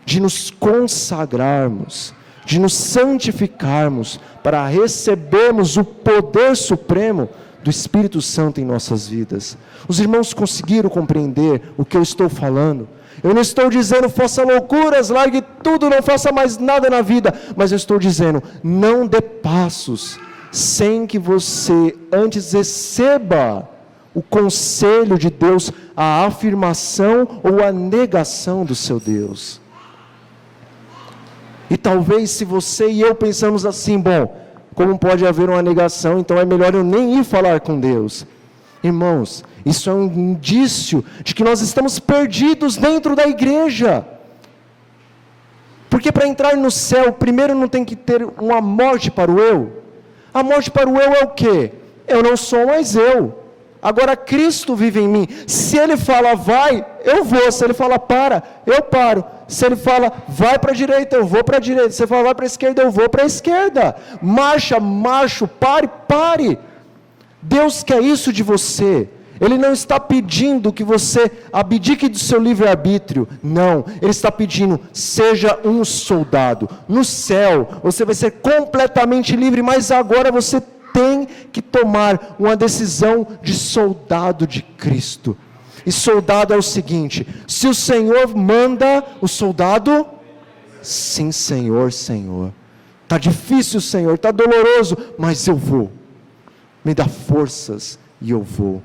de nos consagrarmos, de nos santificarmos, para recebermos o poder supremo do Espírito Santo em nossas vidas. Os irmãos conseguiram compreender o que eu estou falando? Eu não estou dizendo faça loucuras, largue tudo, não faça mais nada na vida, mas eu estou dizendo, não dê passos sem que você antes receba o conselho de Deus, a afirmação ou a negação do seu Deus. E talvez se você e eu pensamos assim, bom, como pode haver uma negação, então é melhor eu nem ir falar com Deus. Irmãos, isso é um indício de que nós estamos perdidos dentro da igreja. Porque para entrar no céu, primeiro não tem que ter uma morte para o eu. A morte para o eu é o quê? Eu não sou mais eu. Agora Cristo vive em mim. Se Ele fala vai, eu vou. Se Ele fala para, eu paro. Se Ele fala vai para a direita, eu vou para a direita. Se Ele fala vai para a esquerda, eu vou para a esquerda. Marcha, marcho, pare, pare. Deus quer isso de você. Ele não está pedindo que você abdique do seu livre-arbítrio. Não, Ele está pedindo, seja um soldado. No céu, você vai ser completamente livre, mas agora você tem que tomar uma decisão de soldado de Cristo. E soldado é o seguinte: se o Senhor manda, o soldado, sim Senhor, Senhor. Está difícil, Senhor, está doloroso, mas eu vou. Me dá forças e eu vou.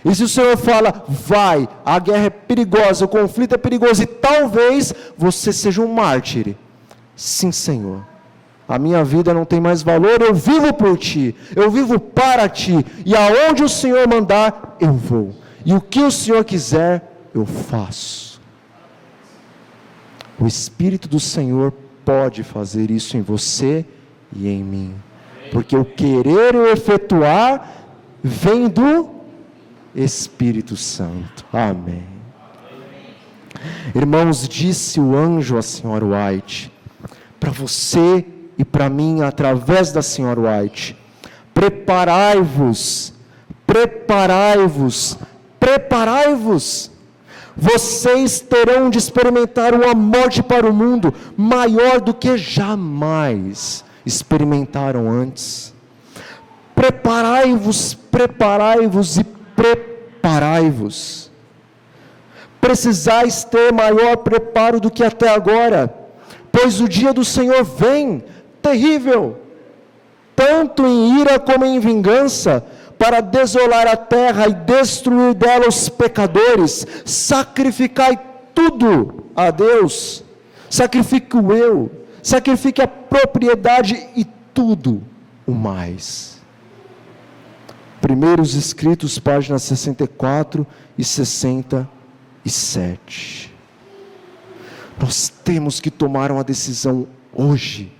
E se o Senhor fala, vai, a guerra é perigosa, o conflito é perigoso, e talvez você seja um mártir. Sim, Senhor. A minha vida não tem mais valor, eu vivo por Ti, eu vivo para Ti, e aonde o Senhor mandar, eu vou. E o que o Senhor quiser, eu faço. O Espírito do Senhor pode fazer isso em você e em mim. Porque o querer e o efetuar vem do Espírito Santo. Amém. Irmãos, disse o anjo à senhora White, para você e para mim, através da senhora White, preparai-vos, preparai-vos, preparai-vos. Vocês terão de experimentar uma morte para o mundo maior do que jamais experimentaram antes. Preparai-vos, preparai-vos e preparai-vos. Precisais ter maior preparo do que até agora, pois o dia do Senhor vem, terrível, tanto em ira como em vingança, para desolar a terra e destruir dela os pecadores. Sacrificai tudo a Deus, sacrifique o eu, sacrifique a propriedade e tudo o mais. Primeiros Escritos, páginas 64 e 67. Nós temos que tomar uma decisão hoje,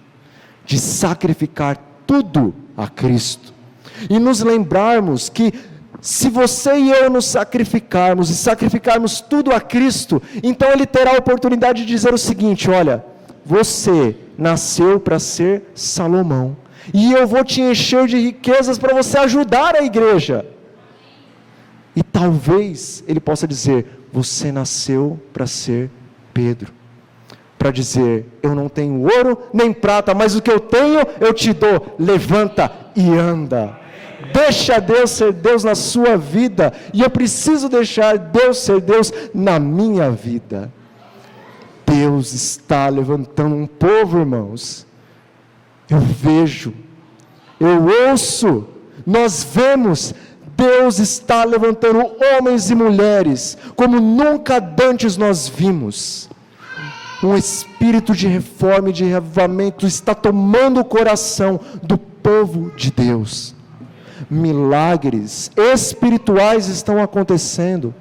de sacrificar tudo a Cristo, e nos lembrarmos que, se você e eu nos sacrificarmos, e sacrificarmos tudo a Cristo, então Ele terá a oportunidade de dizer o seguinte: olha, você nasceu para ser Salomão, e eu vou te encher de riquezas para você ajudar a igreja. E talvez Ele possa dizer: você nasceu para ser Pedro, para dizer: eu não tenho ouro nem prata, mas o que eu tenho eu te dou, levanta e anda. Deixa Deus ser Deus na sua vida, e eu preciso deixar Deus ser Deus na minha vida. Deus está levantando um povo, irmãos. Eu vejo, eu ouço, nós vemos, Deus está levantando homens e mulheres, como nunca antes nós vimos. Um espírito de reforma e de reavivamento está tomando o coração do povo de Deus. Milagres espirituais estão acontecendo,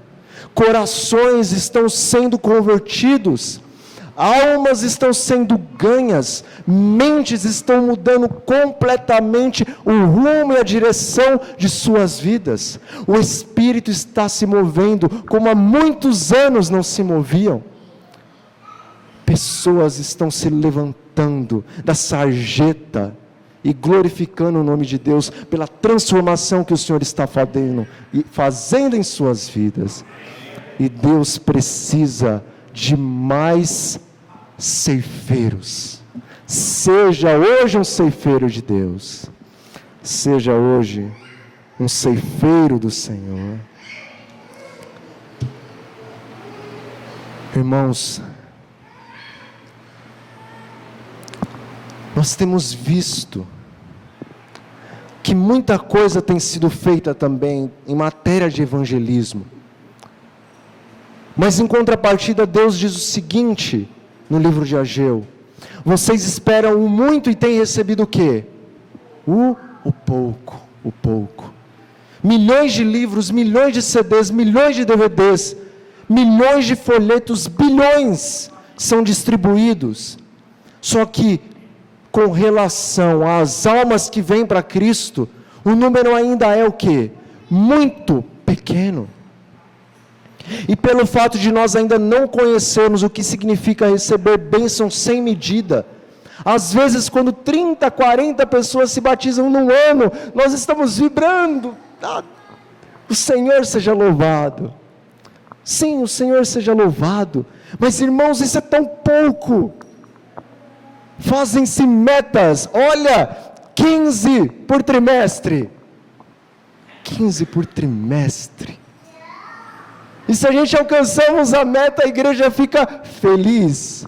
corações estão sendo convertidos, almas estão sendo ganhas, mentes estão mudando completamente o rumo e a direção de suas vidas. O Espírito está se movendo como há muitos anos não se moviam. Pessoas estão se levantando da sarjeta e glorificando o nome de Deus pela transformação que o Senhor está fazendo em suas vidas. E Deus precisa de mais ceifeiros. Seja hoje um ceifeiro de Deus. Seja hoje um ceifeiro do Senhor. Irmãos, nós temos visto que muita coisa tem sido feita também em matéria de evangelismo. Mas em contrapartida, Deus diz o seguinte no livro de Ageu: vocês esperam o muito e têm recebido o quê? O pouco. Milhões de livros, milhões de CDs, milhões de DVDs, milhões de folhetos, bilhões são distribuídos. Só que, com relação às almas que vêm para Cristo, o número ainda é o quê? Muito pequeno. E pelo fato de nós ainda não conhecermos o que significa receber bênção sem medida, às vezes quando 30, 40 pessoas se batizam num ano, nós estamos vibrando. O Senhor seja louvado. Sim, o Senhor seja louvado. Mas irmãos, isso é tão pouco. Fazem-se metas, olha, 15 por trimestre. 15 por trimestre. E se a gente alcançamos a meta, a igreja fica feliz.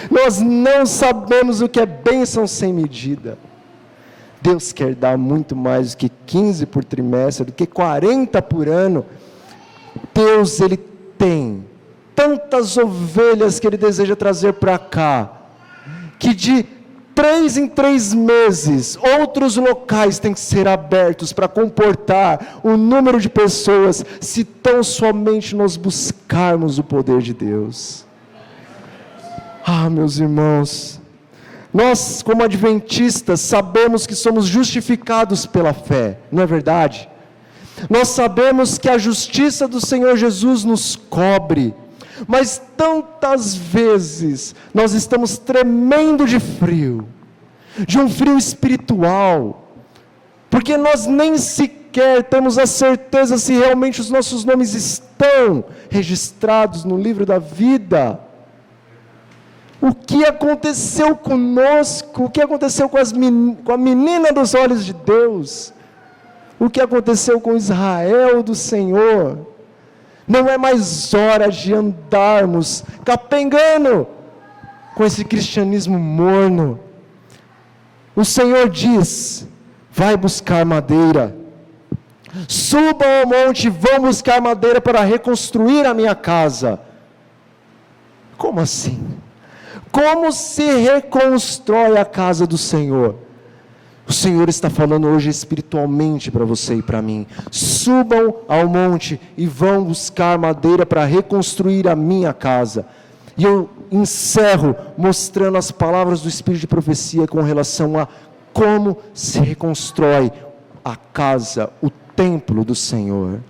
Nós não sabemos o que é bênção sem medida. Deus quer dar muito mais do que 15 por trimestre, do que 40 por ano. Deus, Ele tem tantas ovelhas que Ele deseja trazer para cá, que de 3 em 3 meses, outros locais têm que ser abertos para comportar o número de pessoas, se tão somente nós buscarmos o poder de Deus. Meus irmãos, nós como adventistas sabemos que somos justificados pela fé, não é verdade? Nós sabemos que a justiça do Senhor Jesus nos cobre, mas tantas vezes nós estamos tremendo de frio, de um frio espiritual, porque nós nem sequer temos a certeza se realmente os nossos nomes estão registrados no livro da vida. O que aconteceu conosco? O que aconteceu com a menina dos olhos de Deus? O que aconteceu com Israel do Senhor? Não é mais hora de andarmos capengando com esse cristianismo morno. O Senhor diz: vai buscar madeira, subam ao monte, vão buscar madeira para reconstruir a minha casa. Como assim? Como se reconstrói a casa do Senhor? O Senhor está falando hoje espiritualmente para você e para mim. Subam ao monte e vão buscar madeira para reconstruir a minha casa. E eu encerro mostrando as palavras do Espírito de profecia com relação a como se reconstrói a casa, o templo do Senhor.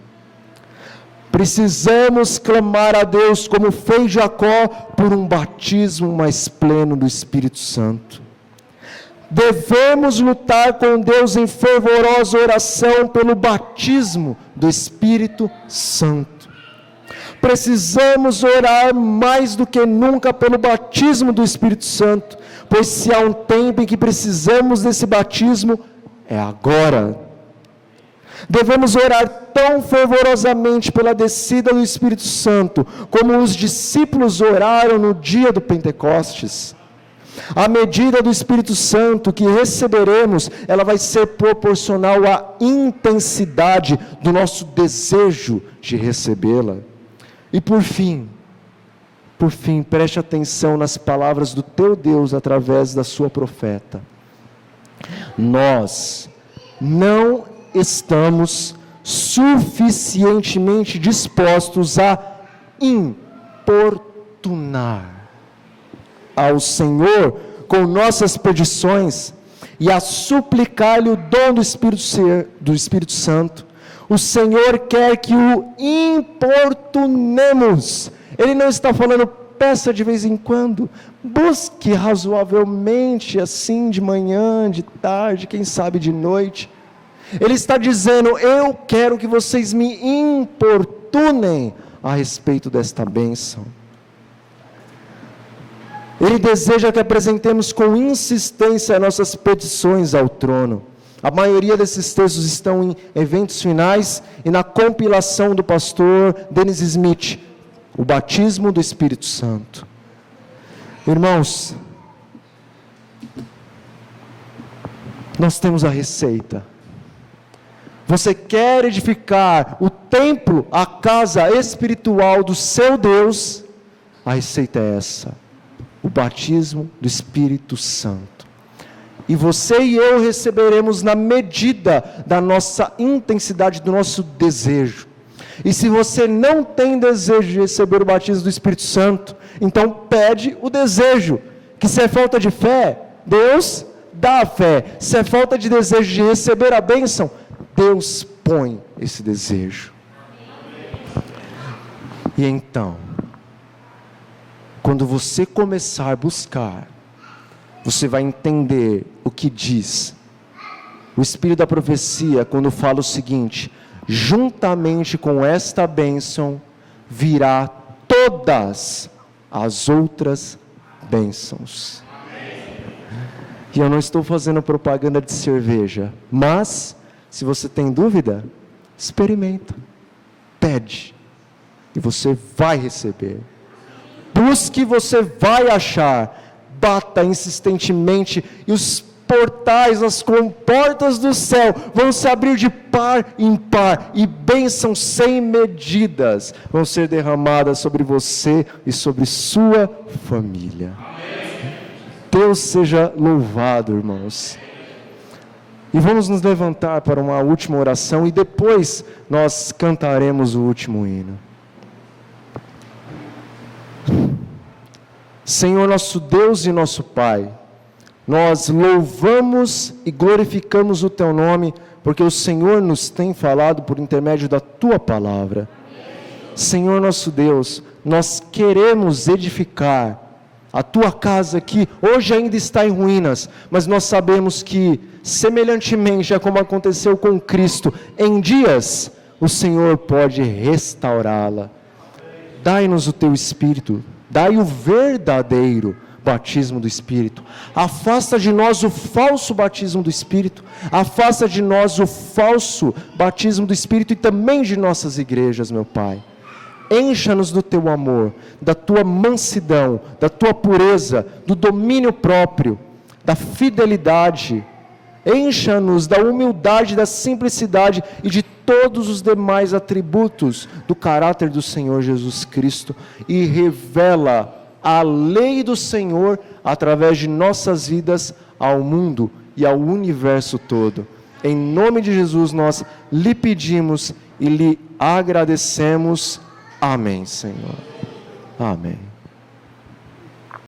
Precisamos clamar a Deus como fez Jacó por um batismo mais pleno do Espírito Santo. Devemos lutar com Deus em fervorosa oração pelo batismo do Espírito Santo. Precisamos orar mais do que nunca pelo batismo do Espírito Santo, pois se há um tempo em que precisamos desse batismo, é agora. Devemos orar tão fervorosamente pela descida do Espírito Santo, como os discípulos oraram no dia do Pentecostes. A medida do Espírito Santo que receberemos, ela vai ser proporcional à intensidade do nosso desejo de recebê-la. E por fim, preste atenção nas palavras do teu Deus através da sua profeta. Nós não estamos suficientemente dispostos a importunar ao Senhor com nossas petições e a suplicar-lhe o dom do Espírito Santo. O Senhor quer que o importunemos. Ele não está falando peça de vez em quando, busque razoavelmente assim de manhã, de tarde, quem sabe de noite. Ele está dizendo: eu quero que vocês me importunem a respeito desta bênção. Ele deseja que apresentemos com insistência nossas petições ao trono. A maioria desses textos estão em Eventos Finais e na compilação do pastor Dennis Smith, o batismo do Espírito Santo. Irmãos, nós temos a receita. Você quer edificar o templo, a casa espiritual do seu Deus? A receita é essa: o batismo do Espírito Santo. E você e eu receberemos na medida da nossa intensidade, do nosso desejo. E se você não tem desejo de receber o batismo do Espírito Santo, então pede o desejo, que se é falta de fé, Deus dá a fé. Se é falta de desejo de receber a bênção, Deus põe esse desejo. E então, quando você começar a buscar, você vai entender o que diz o Espírito da profecia, quando fala o seguinte: juntamente com esta bênção, virá todas as outras bênçãos. E eu não estou fazendo propaganda de cerveja, mas, se você tem dúvida, experimenta, pede, e você vai receber. Busque, você vai achar. Bata insistentemente, e os portais, as comportas do céu vão se abrir de par em par, e bênçãos sem medidas vão ser derramadas sobre você e sobre sua família. Amém. Deus seja louvado, irmãos. E vamos nos levantar para uma última oração, e depois nós cantaremos o último hino. Senhor nosso Deus e nosso Pai, nós louvamos e glorificamos o Teu nome, porque o Senhor nos tem falado por intermédio da Tua palavra. Senhor nosso Deus, nós queremos edificar a Tua casa, que hoje ainda está em ruínas, mas nós sabemos que, semelhantemente a como aconteceu com Cristo, em dias o Senhor pode restaurá-la. Dai-nos o Teu Espírito, dai o verdadeiro batismo do Espírito. Afasta de nós o falso batismo do Espírito. Afasta de nós o falso batismo do Espírito e também de nossas igrejas, meu Pai. Encha-nos do Teu amor, da Tua mansidão, da Tua pureza, do domínio próprio, da fidelidade. Encha-nos da humildade, da simplicidade e de todos os demais atributos do caráter do Senhor Jesus Cristo, e revela a lei do Senhor através de nossas vidas ao mundo e ao universo todo. Em nome de Jesus nós lhe pedimos e lhe agradecemos. Amém, Senhor. Amém.